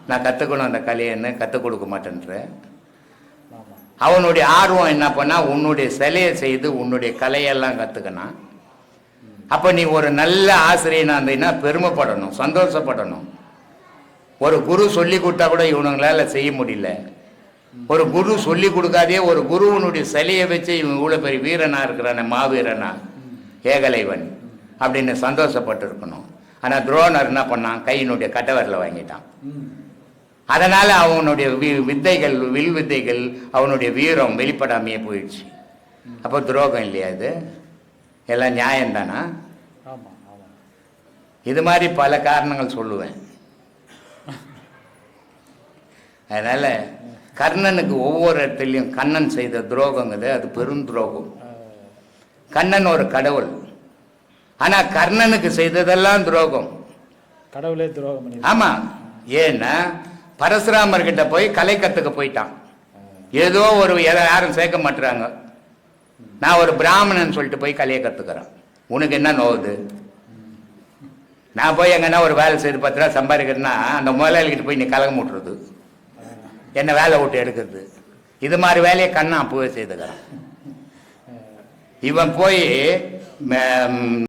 நான் கற்றுக்கணும் அந்த கலையன்னு கற்றுக் கொடுக்க மாட்டேன்ற. அவனுடைய ஆர்வம் என்ன பண்ணா, உன்னுடைய சிலையை செய்து உன்னுடைய கலையெல்லாம் கற்றுக்கணும். அப்போ நீ ஒரு நல்ல ஆசிரியனா இருந்தீங்கன்னா பெருமைப்படணும், சந்தோஷப்படணும். ஒரு குரு சொல்லி கொடுத்தா கூட இவனுங்களால செய்ய முடியல. ஒரு குரு சொல்லி கொடுக்காதே ஒரு குருவனுடைய சிலையை வச்சு இவன் இவ்வளோ பெரிய வீரனா இருக்கிறான, மாவீரனா, ஏகலைவன் அப்படின்னு சந்தோஷப்பட்டு இருக்கணும். ஆனால் துரோணர் என்ன பண்ணான், கையினுடைய கட்டவரில் வாங்கிட்டான். அதனால அவனுடைய வித்தைகள், வில் வித்தைகள், அவனுடைய வீரம் வெளிப்படாமையே போயிடுச்சு. அப்போ துரோகம் இல்லையா? இது எல்லாம் நியாயம்தானா? இது மாதிரி பல காரணங்கள் சொல்லுவேன். அதனால கர்ணனுக்கு ஒவ்வொரு இடத்துலையும் கண்ணன் செய்த துரோகங்கிறது அது பெரும் துரோகம். கண்ணன் ஒரு கடவுள், ஆனா கர்ணனுக்கு செய்ததெல்லாம் துரோகம். கடவுளே துரோகம். ஆமா. ஏன்னா பரசுராமர் கிட்ட போய் கலை கத்துக்க போயிட்டான். ஏதோ ஒரு யாரும் சேர்க்க மாட்டுறாங்க, நான் ஒரு பிராமணன் சொல்லிட்டு போய் கலையை கத்துக்கிறேன். உனக்கு என்ன நோவுது? நான் போய் எங்கன்னா ஒரு வேலை செய்து 10 ரூபா சம்பாதிக்கிறேன்னா அந்த முதலாளிகிட்ட போய் நீ கலகம் விட்டுறது, என்ன வேலை விட்டு எடுக்கிறது. இது மாதிரி வேலையை கண்ணா அப்பவே செய்துக்கிறான். இவன் போய்